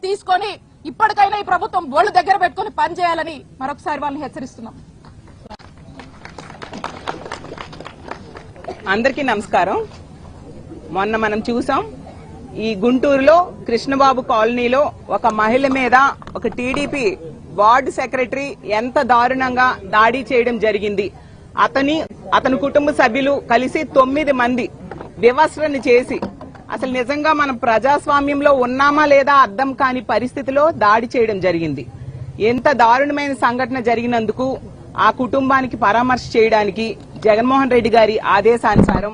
తీసుకొని ఇప్పటికైనా ఈ ప్రభుత్వం బోళ్లు దగ్గర పెట్టుకుని పనిచేయాలని మరొకసారి వాళ్ళని హెచ్చరిస్తున్నాం. అందరికీ నమస్కారం. మొన్న మనం చూసాం ఈ గుంటూరులో కృష్ణబాబు కాలనీలో ఒక మహిళ మీద ఒక టీడీపీ వార్డు సెక్రటరీ ఎంత దారుణంగా దాడి చేయడం జరిగింది. అతని కుటుంబ సభ్యులు కలిసి 9 మంది వివస్రణ చేసి అసలు నిజంగా మనం ప్రజాస్వామ్యంలో ఉన్నామా లేదా అర్థం కాని పరిస్థితిలో దాడి చేయడం జరిగింది. ఎంత దారుణమైన సంఘటన జరిగినందుకు ఆ కుటుంబానికి పరామర్శ చేయడానికి జగన్మోహన్ రెడ్డి గారి ఆదేశానుసారం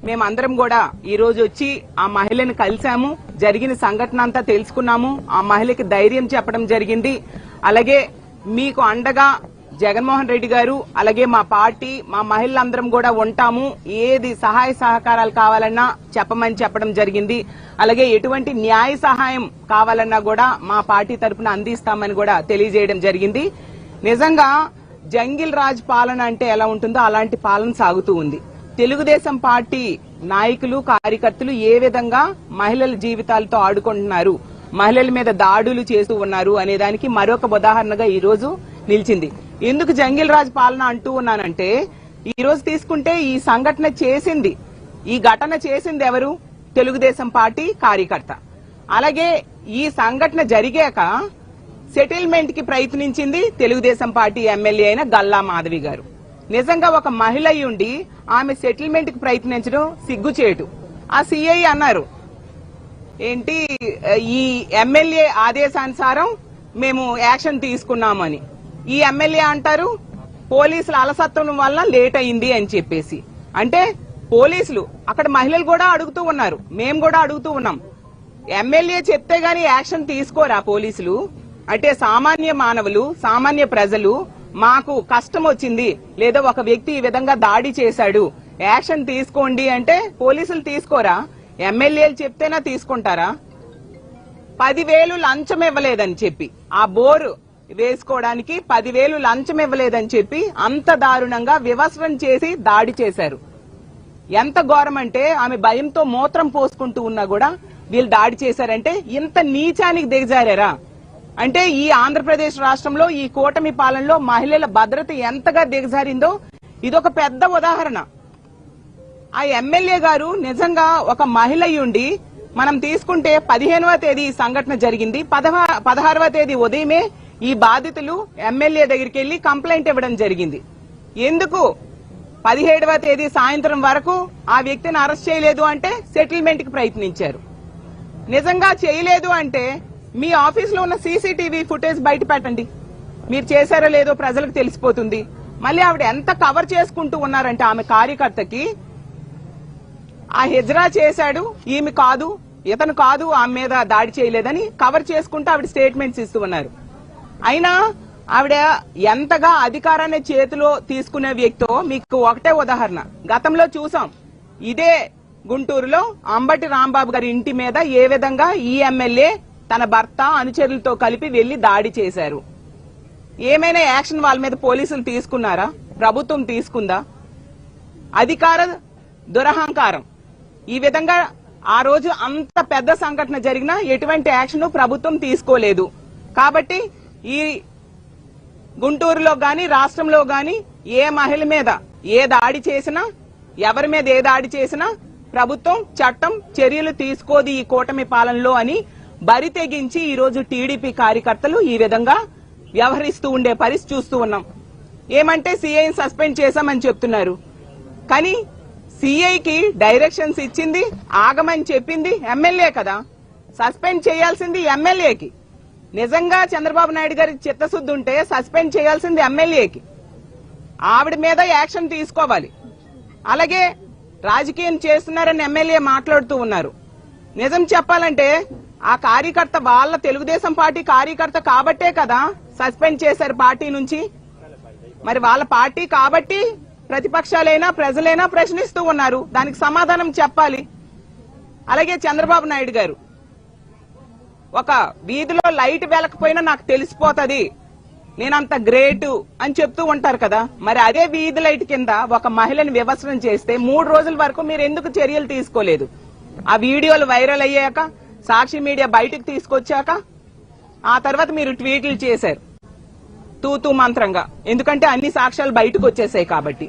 మేమందరం కూడా ఈ రోజు వచ్చి ఆ మహిళను కలిశాము. జరిగిన సంఘటన అంతా తెలుసుకున్నాము. ఆ మహిళకి ధైర్యం చెప్పడం జరిగింది. అలాగే మీకు అండగా జగన్మోహన్ రెడ్డి గారు అలాగే మా పార్టీ మా మహిళలందరం కూడా ఉంటాము. ఏది సహాయ సహకారాలు కావాలన్నా చెప్పడం జరిగింది. అలాగే ఎటువంటి న్యాయ సహాయం కావాలన్నా కూడా మా పార్టీ తరఫున అందిస్తామని కూడా తెలియజేయడం జరిగింది. నిజంగా జంగిల్ రాజ్ పాలన అంటే ఎలా ఉంటుందో అలాంటి పాలన సాగుతూ ఉంది. తెలుగుదేశం పార్టీ నాయకులు కార్యకర్తలు ఏ విధంగా మహిళల జీవితాలతో ఆడుకుంటున్నారు, మహిళల మీద దాడులు చేస్తూ ఉన్నారు అనే దానికి మరొక ఉదాహరణగా ఈ రోజు నిలిచింది. ఎందుకు జంగిల్ రాజ్ పాలన అంటూ ఉన్నానంటే ఈ రోజు తీసుకుంటే ఈ సంఘటన చేసింది, ఈ ఘటన చేసింది ఎవరు? తెలుగుదేశం పార్టీ కార్యకర్త. అలాగే ఈ సంఘటన జరిగాక సెటిల్మెంట్ కి ప్రయత్నించింది తెలుగుదేశం పార్టీ ఎమ్మెల్యే అయిన గల్లా మాధవి గారు. నిజంగా ఒక మహిళ ఉండి ఆమె సెటిల్మెంట్ కి ప్రయత్నించడం సిగ్గుచేటు. ఆ సిఐ అన్నారు ఏంటి ఈ ఎమ్మెల్యే ఆదేశానుసారం మేము యాక్షన్ తీసుకున్నామని. ఈ ఎమ్మెల్యే అంటారు పోలీసుల అలసత్వం వల్ల లేట్ అయింది అని చెప్పేసి. అంటే పోలీసులు అక్కడ మహిళలు కూడా అడుగుతూ ఉన్నారు, మేము కూడా అడుగుతూ ఉన్నాం. ఎమ్మెల్యే చెప్తే గాని యాక్షన్ తీసుకోరా పోలీసులు? అంటే సామాన్య మానవులు సామాన్య ప్రజలు మాకు కష్టం వచ్చింది లేదా ఒక వ్యక్తి ఈ విధంగా దాడి చేశాడు యాక్షన్ తీసుకోండి అంటే పోలీసులు తీసుకోరా? ఎమ్మెల్యేలు చెప్తేనా తీసుకుంటారా? 10,000 లంచం ఇవ్వలేదని చెప్పి ఆ బోరు వేసుకోవడానికి 10,000 లంచం ఇవ్వలేదని చెప్పి అంత దారుణంగా వివస్రణ చేసి దాడి చేశారు. ఎంత ఘోరం అంటే ఆమె భయంతో మూత్రం పోసుకుంటూ ఉన్నా కూడా వీళ్ళు దాడి చేశారంటే ఇంత నీచానికి దిగజారా? అంటే ఈ ఆంధ్రప్రదేశ్ రాష్ట్రంలో ఈ కూటమి పాలనలో మహిళల భద్రత ఎంతగా దిగజారిందో ఇదొక పెద్ద ఉదాహరణ. ఆ ఎమ్మెల్యే గారు నిజంగా ఒక మహిళ ఉండి మనం తీసుకుంటే 15వ తేదీ ఈ సంఘటన జరిగింది. 16వ తేదీ ఉదయమే ఈ బాధితులు ఎమ్మెల్యే దగ్గరికి వెళ్లి కంప్లైంట్ ఇవ్వడం జరిగింది. ఎందుకు 17వ తేదీ సాయంత్రం వరకు ఆ వ్యక్తిని అరెస్ట్ చేయలేదు అంటే సెటిల్మెంట్ కి ప్రయత్నించారు. నిజంగా చేయలేదు అంటే మీ ఆఫీసులో ఉన్న సీసీటీవీ ఫుటేజ్ బయట పెట్టండి. మీరు చేశారో లేదో ప్రజలకు తెలిసిపోతుంది. మళ్ళీ ఆవిడ ఎంత కవర్ చేసుకుంటూ ఉన్నారంటే ఆమె కార్యకర్తకి ఆ హిజ్రా చేశాడు, ఈమె కాదు, ఇతను కాదు, ఆమె మీద దాడి చేయలేదని కవర్ చేసుకుంటూ ఆవిడ స్టేట్మెంట్స్ ఇస్తూ ఉన్నారు. అయినా ఆవిడ ఎంతగా అధికారాన్ని చేతిలో తీసుకునే వ్యక్తో మీకు ఒకటే ఉదాహరణ గతంలో చూసాం. ఇదే గుంటూరులో అంబటి రాంబాబు గారి ఇంటి మీద ఏ విధంగా ఈ ఎమ్మెల్యే తన భర్త అనుచరులతో కలిపి వెళ్లి దాడి చేశారు. ఏమైనా యాక్షన్ వాళ్ళ మీద పోలీసులు తీసుకున్నారా? ప్రభుత్వం తీసుకుందా? అధికార దురహంకారం. ఈ విధంగా ఆ రోజు అంత పెద్ద సంఘటన జరిగినా ఎటువంటి యాక్షన్ ప్రభుత్వం తీసుకోలేదు. కాబట్టి ఈ గుంటూరులో గాని రాష్ట్రంలో గాని ఏ మహిళ మీద ఏ దాడి చేసినా ఎవరి మీద ఏ దాడి చేసినా ప్రభుత్వం చట్టం చర్యలు తీసుకోదు ఈ కూటమి పాలనలో అని బరి తెగించి ఈ రోజు టీడీపీ కార్యకర్తలు ఈ విధంగా వ్యవహరిస్తూ ఉండే పరిస్థితి చూస్తూ ఉన్నాం. ఏమంటే సీఐని సస్పెండ్ చేశామని చెప్తున్నారు, కానీ సీఐకి డైరెక్షన్స్ ఇచ్చింది ఆగమని చెప్పింది ఎమ్మెల్యే కదా. సస్పెండ్ చేయాల్సింది ఎమ్మెల్యేకి. నిజంగా చంద్రబాబు నాయుడు గారి చిత్తశుద్ధి ఉంటే సస్పెండ్ చేయాల్సింది ఎమ్మెల్యేకి. ఆవిడ మీద యాక్షన్ తీసుకోవాలి. అలాగే రాజకీయం చేస్తున్నారని ఎమ్మెల్యే మాట్లాడుతూ ఉన్నారు. నిజం చెప్పాలంటే ఆ కార్యకర్త వాళ్ళ తెలుగుదేశం పార్టీ కార్యకర్త కాబట్టే కదా సస్పెండ్ చేశారు పార్టీ నుంచి. మరి వాళ్ళ పార్టీ కాబట్టి ప్రతిపక్షాలైనా ప్రజలైనా ప్రశ్నిస్తూ ఉన్నారు, దానికి సమాధానం చెప్పాలి. అలాగే చంద్రబాబు నాయుడు గారు ఒక వీధిలో లైట్ వెలకపోయినా నాకు తెలిసిపోతుంది, నేనంత గ్రేటు అని చెప్తూ ఉంటారు కదా. మరి అదే వీధి లైట్ కింద ఒక మహిళని వివస్రణ చేస్తే 3 రోజుల వరకు మీరు ఎందుకు చర్యలు తీసుకోలేదు? ఆ వీడియోలు వైరల్ అయ్యాక సాక్షి మీడియా బయటకు తీసుకొచ్చాక ఆ తర్వాత మీరు ట్వీట్లు చేశారు తూతూ మంత్రంగా, ఎందుకంటే అన్ని సాక్ష్యాలు బయటకు వచ్చేసాయి కాబట్టి.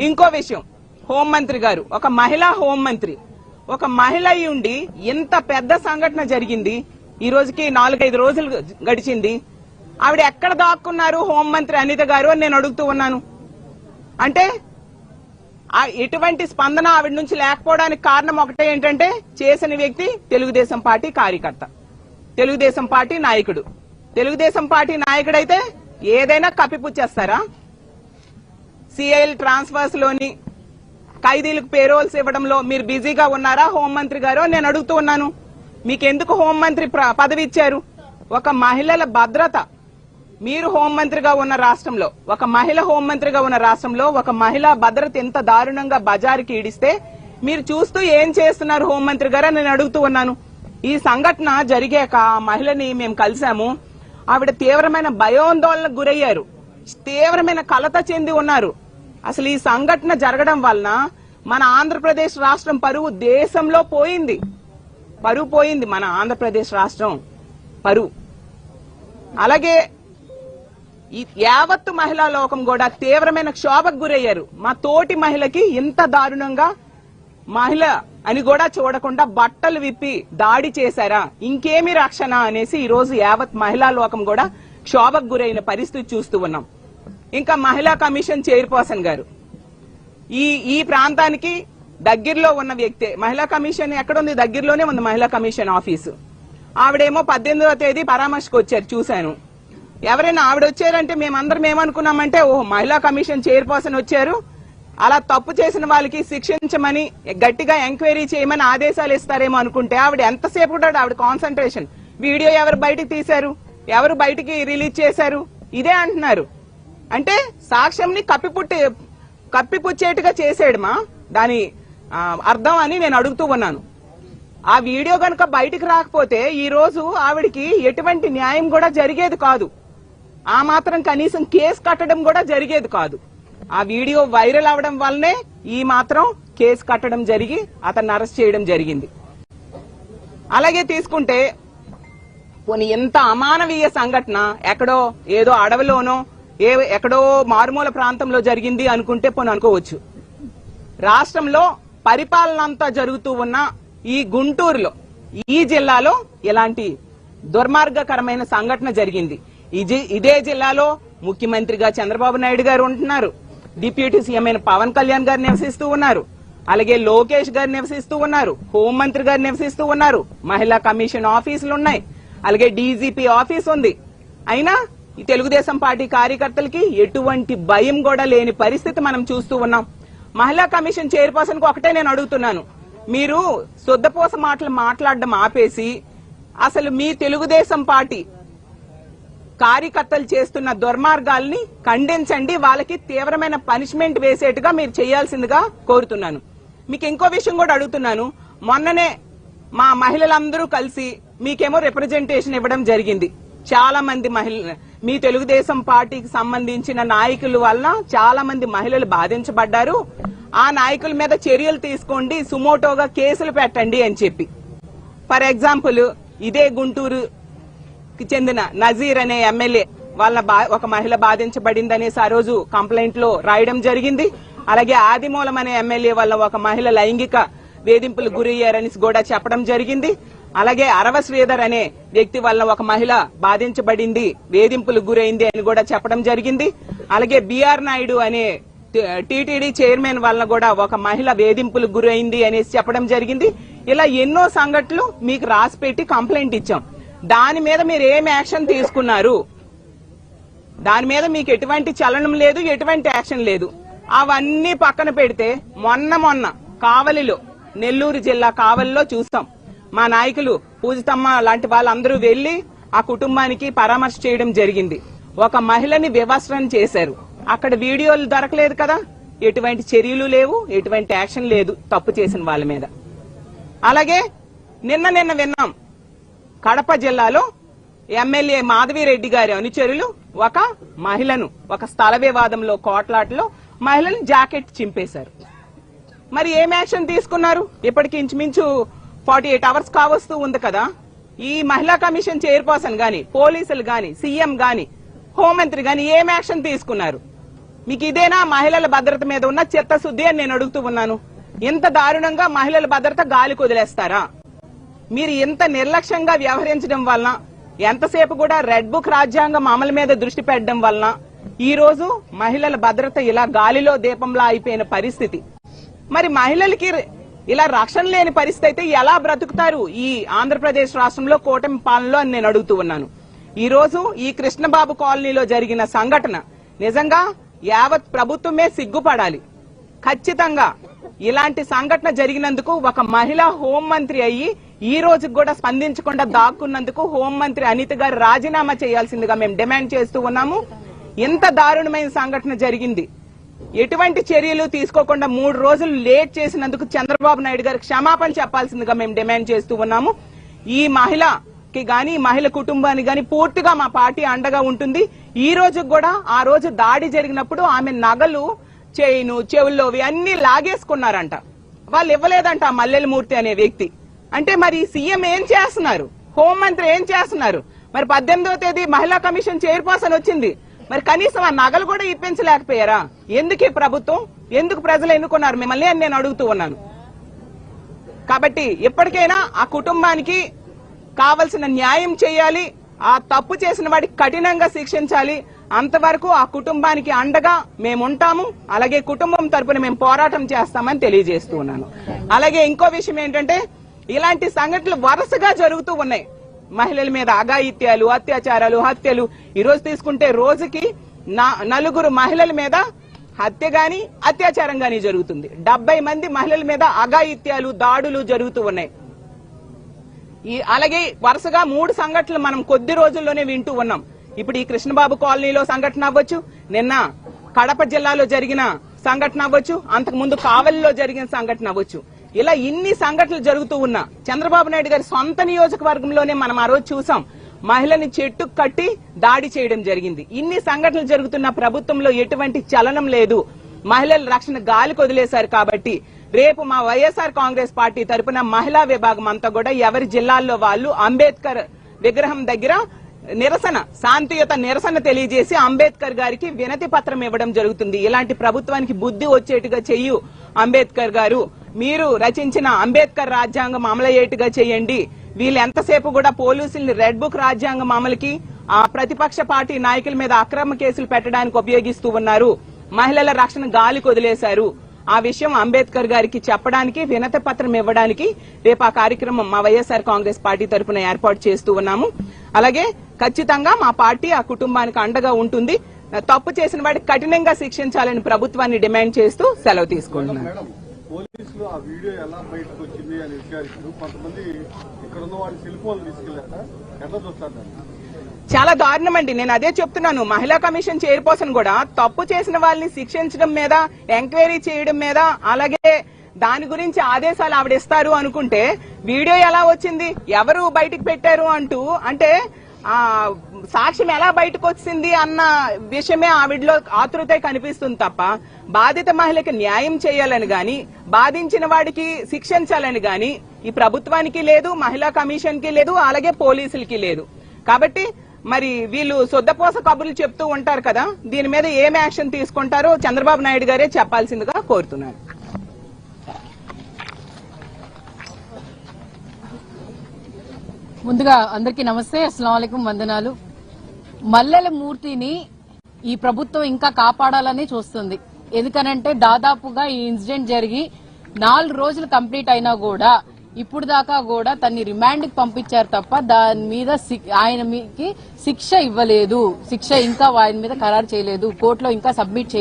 ఇంకో విషయం, హోంమంత్రి గారు, ఒక మహిళా హోంమంత్రి, ఒక మహిళ అయి ఉండి ఇంత పెద్ద సంఘటన జరిగింది, ఈ రోజుకి 4-5 రోజులు గడిచింది, ఆవిడ ఎక్కడ దాక్కున్నారు హోంమంత్రి అనిత గారు అని నేను అడుగుతూ ఉన్నాను. అంటే ఎటువంటి స్పందన ఆవిడ నుంచి లేకపోవడానికి కారణం ఒకటే ఏంటంటే, చేసిన వ్యక్తి తెలుగుదేశం పార్టీ కార్యకర్త, తెలుగుదేశం పార్టీ నాయకుడు. తెలుగుదేశం పార్టీ నాయకుడైతే ఏదైనా కప్పిపుచ్చేస్తారా? సిఐఎల్ ట్రాన్స్ఫర్స్ లోని ఖైదీలకు పేరోల్స్ ఇవ్వడంలో మీరు బిజీగా ఉన్నారా హోంమంత్రి గారు నేను అడుగుతూ ఉన్నాను. మీకెందుకు హోంమంత్రి పదవి ఇచ్చారు? ఒక మహిళల భద్రత, మీరు హోంమంత్రిగా ఉన్న రాష్ట్రంలో, ఒక మహిళ హోంమంత్రిగా ఉన్న రాష్ట్రంలో ఒక మహిళా భద్రత ఎంత దారుణంగా బజారుకి ఈడిస్తే మీరు చూస్తూ ఏం చేస్తున్నారు హోంమంత్రి గారు నేను అడుగుతూ ఉన్నాను. ఈ సంఘటన జరిగాక ఆ మహిళని మేము కలిసాము. ఆవిడ తీవ్రమైన భయాందోళనకు గురయ్యారు, తీవ్రమైన కలత చెంది ఉన్నారు. అసలు ఈ సంఘటన జరగడం వలన మన ఆంధ్రప్రదేశ్ రాష్ట్రం పరువు దేశంలో పోయింది, పరువు పోయింది మన ఆంధ్రప్రదేశ్ రాష్ట్రం పరువు. అలాగే ఈ యావత్తు మహిళా లోకం కూడా తీవ్రమైన క్షోభకు గురయ్యారు. మా తోటి మహిళకి ఇంత దారుణంగా మహిళ అని కూడా చూడకుండా బట్టలు విప్పి దాడి చేశారా, ఇంకేమి రక్షణ అనేసి ఈ రోజు యావత్ మహిళా లోకం కూడా క్షోభకు గురైన పరిస్థితి చూస్తూ ఉన్నాం. ఇంకా మహిళా కమిషన్ చైర్పర్సన్ గారు ఈ ప్రాంతానికి దగ్గరలో ఉన్న వ్యక్తే. మహిళా కమిషన్ ఎక్కడుంది? దగ్గరలోనే ఉంది మహిళా కమిషన్ ఆఫీసు. ఆవిడేమో 18వ తేదీ పరామర్శకు వచ్చారు, చూశాను. ఎవరైనా ఆవిడ వచ్చారంటే మేమందరం ఏమనుకున్నామంటే, ఓహో మహిళా కమిషన్ చైర్పర్సన్ వచ్చారు, అలా తప్పు చేసిన వాళ్ళకి శిక్షించమని గట్టిగా ఎంక్వైరీ చేయమని ఆదేశాలు ఇస్తారేమో అనుకుంటే ఆవిడ ఎంతసేపు కూడా ఆవిడ కాన్సన్ట్రేషన్, వీడియో ఎవరు బయటకు తీశారు, ఎవరు బయటికి రిలీజ్ చేశారు, ఇదే అంటున్నారు. అంటే సాక్ష్యంని కప్పిపుచ్చేట్టుగా చేసేయడమా దాని అర్థం అని నేను అడుగుతూ ఉన్నాను. ఆ వీడియో గనుక బయటికి రాకపోతే ఈ రోజు ఆవిడికి ఎటువంటి న్యాయం కూడా జరిగేది కాదు, ఆ మాత్రం కనీసం కేసు కట్టడం కూడా జరిగేది కాదు. ఆ వీడియో వైరల్ అవడం వల్లనే ఈ మాత్రం కేసు కట్టడం జరిగి అతన్ని అరెస్ట్ చేయడం జరిగింది. అలాగే తీసుకుంటే పోనీ ఎంత అమానవీయ సంఘటన ఎక్కడో ఏదో అడవిలోనో ఎక్కడో మారుమూల ప్రాంతంలో జరిగింది అనుకుంటే పోనీ అనుకోవచ్చు. రాష్ట్రంలో పరిపాలన అంతా జరుగుతూ ఉన్న ఈ గుంటూరులో, ఈ జిల్లాలో ఇలాంటి దుర్మార్గకరమైన సంఘటన జరిగింది. ఇదే జిల్లాలో ముఖ్యమంత్రిగా చంద్రబాబు నాయుడు గారు ఉంటున్నారు, డిప్యూటీ సీఎం అయిన పవన్ కళ్యాణ్ గారు నివసిస్తూ ఉన్నారు, అలాగే లోకేష్ గారు నివసిస్తూ ఉన్నారు, హోంమంత్రి గారు నివసిస్తూ ఉన్నారు, మహిళా కమిషన్ ఆఫీసులు ఉన్నాయి, అలాగే డీజీపీ ఆఫీస్ ఉంది. అయినా ఈ తెలుగుదేశం పార్టీ కార్యకర్తలకి ఎటువంటి భయం కూడా లేని పరిస్థితి మనం చూస్తూ ఉన్నాం. మహిళా కమిషన్ చైర్పర్సన్ కు ఒకటే నేను అడుగుతున్నాను, మీరు శుద్ధపోస మాటలు మాట్లాడడం ఆపేసి అసలు మీ తెలుగుదేశం పార్టీ కార్యకర్తలు చేస్తున్న దుర్మార్గాల్ని ఖండించండి, వాళ్ళకి తీవ్రమైన పనిష్మెంట్ వేసేట్టుగా మీరు చేయాల్సిందిగా కోరుతున్నాను. మీకు ఇంకో విషయం కూడా అడుగుతున్నాను, మొన్ననే మా మహిళలందరూ కలిసి మీకేమో రిప్రజెంటేషన్ ఇవ్వడం జరిగింది. చాలా మంది మీ తెలుగుదేశం పార్టీకి సంబంధించిన నాయకుల వలన చాలా మంది మహిళలు బాధించబడ్డారు, ఆ నాయకుల మీద చర్యలు తీసుకోండి, సుమోటోగా కేసులు పెట్టండి అని చెప్పి. ఫర్ ఎగ్జాంపుల్ ఇదే గుంటూరు చెందిన నజీర్ అనే ఎమ్మెల్యే వాళ్ళ ఒక మహిళ బాధించబడింది అనేసి ఆ రోజు కంప్లైంట్ లో రాయడం జరిగింది. అలాగే ఆదిమూలం అనే ఎమ్మెల్యే వల్ల ఒక మహిళ లైంగిక వేధింపులు గురయ్యారని కూడా చెప్పడం జరిగింది. అలాగే అరవ శ్రీధర్ అనే వ్యక్తి వల్ల ఒక మహిళ బాధించబడింది, వేధింపులు గురైంది అని కూడా చెప్పడం జరిగింది. అలాగే బిఆర్ నాయుడు అనే టీటీడీ చైర్మన్ వల్ల కూడా ఒక మహిళ వేధింపులు గురైంది అనేసి చెప్పడం జరిగింది. ఇలా ఎన్నో సంఘటనలు మీకు రాసి పెట్టి కంప్లైంట్ ఇచ్చాం. దాని మీద మీరు ఏం యాక్షన్ తీసుకున్నారు? దాని మీద మీకు ఎటువంటి చలనం లేదు, ఎటువంటి యాక్షన్ లేదు. అవన్నీ పక్కన పెడితే మొన్న కావలిలో, నెల్లూరు జిల్లా కావలిలో చూస్తాం, మా నాయకులు పూజితమ్మ లాంటి వాళ్ళందరూ వెళ్లి ఆ కుటుంబానికి పరామర్శ చేయడం జరిగింది. ఒక మహిళని వివస్త్రం చేశారు, అక్కడ వీడియోలు దొరకలేదు కదా, ఎటువంటి చర్యలు లేవు, ఎటువంటి యాక్షన్ లేదు తప్పు చేసిన వాళ్ళ మీద. అలాగే నిన్న విన్నాం, కడప జిల్లాలో ఎమ్మెల్యే మాధవిరెడ్డి గారి అనుచరులు ఒక మహిళను ఒక స్థల వివాదంలో కోట్లాటలో మహిళను జాకెట్ చింపేశారు. మరి ఏం యాక్షన్ తీసుకున్నారు? ఇప్పటికి ఇంచుమించు 48 అవర్స్ కావస్తూ ఉంది కదా. ఈ మహిళా కమిషన్ చైర్పర్సన్ గాని, పోలీసులు గాని, సీఎం గాని, హోంమంత్రి గాని ఏం యాక్షన్ తీసుకున్నారు? మీకు ఇదేనా మహిళల భద్రత మీద ఉన్న చిత్తశుద్ధి అని నేను అడుగుతూ ఉన్నాను. ఇంత దారుణంగా మహిళల భద్రత గాలికి వదిలేస్తారా? మీరు ఇంత నిర్లక్ష్యంగా వ్యవహరించడం వలన, ఎంతసేపు కూడా రెడ్ బుక్ రాజ్యాంగం అమలు మీద దృష్టి పెట్టడం వలన ఈ రోజు మహిళల భద్రత ఇలా గాలిలో దీపంలా అయిపోయిన పరిస్థితి. మరి మహిళలకి ఇలా రక్షణ లేని పరిస్థితి అయితే ఎలా బ్రతుకుతారు ఈ ఆంధ్రప్రదేశ్ రాష్ట్రంలో కూటమి పాలనలో అని నేను అడుగుతూ ఉన్నాను. ఈ రోజు ఈ కృష్ణబాబు కాలనీలో జరిగిన సంఘటన నిజంగా యావత్ ప్రభుత్వమే సిగ్గుపడాలి. ఖచ్చితంగా ఇలాంటి సంఘటన జరిగినందుకు ఒక మహిళా హోంమంత్రి అయ్యి ఈ రోజు కూడా స్పందించకుండా దాక్కున్నందుకు హోంమంత్రి అనిత గారు రాజీనామా చేయాల్సిందిగా మేము డిమాండ్ చేస్తూ ఉన్నాము. ఎంత దారుణమైన సంఘటన జరిగింది. ఎటువంటి చర్యలు తీసుకోకుండా 3 రోజులు లేట్ చేసినందుకు చంద్రబాబు నాయుడు గారు క్షమాపణ చెప్పాల్సిందిగా మేము డిమాండ్ చేస్తూ ఉన్నాము. ఈ మహిళకి గాని, మహిళ కుటుంబానికి గాని పూర్తిగా మా పార్టీ అండగా ఉంటుంది. ఈ రోజు కూడా ఆ రోజు దాడి జరిగినప్పుడు ఆమె నగలు, చైను, చెవుల్లోవి అన్ని లాగేసుకున్నారంట. వాళ్ళు ఇవ్వలేదంట ఆ మల్లెలమూర్తి అనే వ్యక్తి. అంటే మరి సీఎం ఏం చేస్తున్నారు, హోంమంత్రి ఏం చేస్తున్నారు? మరి 18వ తేదీ మహిళా కమిషన్ చైర్పర్సన్ వచ్చింది, మరి కనీసం ఆ నగలు కూడా ఇప్పించలేకపోయారా? ఎందుకు ఈ ప్రభుత్వం, ఎందుకు ప్రజలు ఎన్నుకున్నారు మిమ్మల్ని అని నేను అడుగుతూ ఉన్నాను. కాబట్టి ఇప్పటికైనా ఆ కుటుంబానికి కావలసిన న్యాయం చేయాలి. ఆ తప్పు చేసిన వాడికి కఠినంగా శిక్షించాలి. అంతవరకు ఆ కుటుంబానికి అండగా మేముంటాము. అలాగే కుటుంబం తరపున మేము పోరాటం చేస్తామని తెలియజేస్తూ ఉన్నాను. అలాగే ఇంకో విషయం ఏంటంటే, ఇలాంటి సంఘటనలు వరుసగా జరుగుతూ ఉన్నాయి. మహిళల మీద అఘాయిత్యాలు, అత్యాచారాలు, హత్యలు. ఈ రోజు తీసుకుంటే రోజుకి 4 మహిళల మీద హత్య గాని, అత్యాచారం గాని జరుగుతుంది. 70 మంది మహిళల మీద అఘాయిత్యాలు, దాడులు జరుగుతూ ఉన్నాయి. అలాగే వరుసగా 3 సంఘటనలు మనం కొద్ది రోజుల్లోనే వింటూ ఉన్నాం. ఇప్పుడు ఈ కృష్ణబాబు కాలనీలో సంఘటన అవ్వచ్చు, నిన్న కడప జిల్లాలో జరిగిన సంఘటన అవ్వచ్చు, అంతకుముందు కావలిలో జరిగిన సంఘటన అవ్వచ్చు. ఇలా ఇన్ని సంఘటనలు జరుగుతూ ఉన్నా చంద్రబాబు నాయుడు గారి సొంత నియోజకవర్గంలోనే మనం ఆ రోజు చూసాం, మహిళని చెట్టు కట్టి దాడి చేయడం జరిగింది. ఇన్ని సంఘటనలు జరుగుతున్న ప్రభుత్వంలో ఎటువంటి చలనం లేదు. మహిళల రక్షణ గాలికి వదిలేశారు. కాబట్టి రేపు మా వైఎస్ఆర్ కాంగ్రెస్ పార్టీ తరపున మహిళా విభాగం అంతా కూడా ఎవరి జిల్లాల్లో వాళ్ళు అంబేద్కర్ విగ్రహం దగ్గర శాంతియుత నిరసన తెలియజేసి అంబేద్కర్ గారికి వినతి పత్రం ఇవ్వడం జరుగుతుంది. ఇలాంటి ప్రభుత్వానికి బుద్ధి వచ్చేట్టుగా చెయ్యు అంబేద్కర్ గారు, మీరు రచించిన అంబేద్కర్ రాజ్యాంగం అమలయ్యేట్టుగా చేయండి. వీళ్ళు ఎంతసేపు కూడా పోలీసుల్ని రెడ్ బుక్ రాజ్యాంగం అమలుకి, ఆ ప్రతిపక్ష పార్టీ నాయకుల మీద అక్రమ కేసులు పెట్టడానికి ఉపయోగిస్తూ ఉన్నారు. మహిళల రక్షణ గాలికి వదిలేశారు. ఆ విషయం అంబేద్కర్ గారికి చెప్పడానికి, వినతి పత్రం ఇవ్వడానికి రేపు ఆ కార్యక్రమం మా వైఎస్ఆర్ కాంగ్రెస్ పార్టీ తరఫున ఏర్పాటు చేస్తూ ఉన్నాము. అలాగే ఖచ్చితంగా మా పార్టీ ఆ కుటుంబానికి అండగా ఉంటుంది. తప్పు చేసిన వాడికి కఠినంగా శిక్షించాలని ప్రభుత్వాన్ని డిమాండ్ చేస్తూ సెలవు తీసుకుంటున్నాను. పోలీసులు ఆ వీడియో ఎలా బయటకు వచ్చింది అని విచారిస్తూ కొంతమంది ఇక్కడ ఉన్న వాళ్ళ సెల్ ఫోన్లు తీసుకెళ్లాక ఎట్లా చూస్తారు? చాలా దారుణం అండి. నేను అదే చెప్తున్నాను. మహిళా కమిషన్ చైర్పర్సన్ కూడా తప్పు చేసిన వాళ్ళని శిక్షించడం మీద, ఎంక్వైరీ చేయడం మీద, అలాగే దాని గురించి ఆదేశాలు ఆవిడ ఇస్తారు అనుకుంటే వీడియో ఎలా వచ్చింది, ఎవరు బయటికి పెట్టారు అంటూ, అంటే ఆ సాక్ష్యం ఎలా బయటకు వచ్చింది అన్న విషయమే ఆవిడలో ఆతృత కనిపిస్తుంది తప్ప బాధిత మహిళకి న్యాయం చేయాలని గాని, బాధించిన వాడికి శిక్షించాలని గాని ఈ ప్రభుత్వానికి లేదు, మహిళా కమిషన్ కి లేదు, అలాగే పోలీసులకి లేదు. కాబట్టి మరి వీళ్ళు సొద్దపోస కబుర్లు చెప్తూ ఉంటారు కదా, దీని మీద ఏం యాక్షన్ తీసుకుంటారో చంద్రబాబు నాయుడు గారే చెప్పాల్సిందిగా కోరుతున్నారు. ముందుగా అందరికీ నమస్తే, అస్సలాము అలైకుం, వందనాలు. మల్లెల మూర్తిని ఈ ప్రభుత్వం ఇంకా కాపాడాలని చూస్తుంది. ఎందుకనంటే దాదాపుగా ఈ ఇన్సిడెంట్ జరిగి 4 రోజులు కంప్లీట్ అయినా కూడా ఇప్పుడు దాకా కూడా తన్ని రిమాండ్ కి పంపించారు తప్ప దాని మీద ఆయన శిక్ష ఇవ్వలేదు. శిక్ష ఇంకా ఆయన మీద ఖరారు చేయలేదు, కోర్టులో ఇంకా సబ్మిట్ చేయలేదు.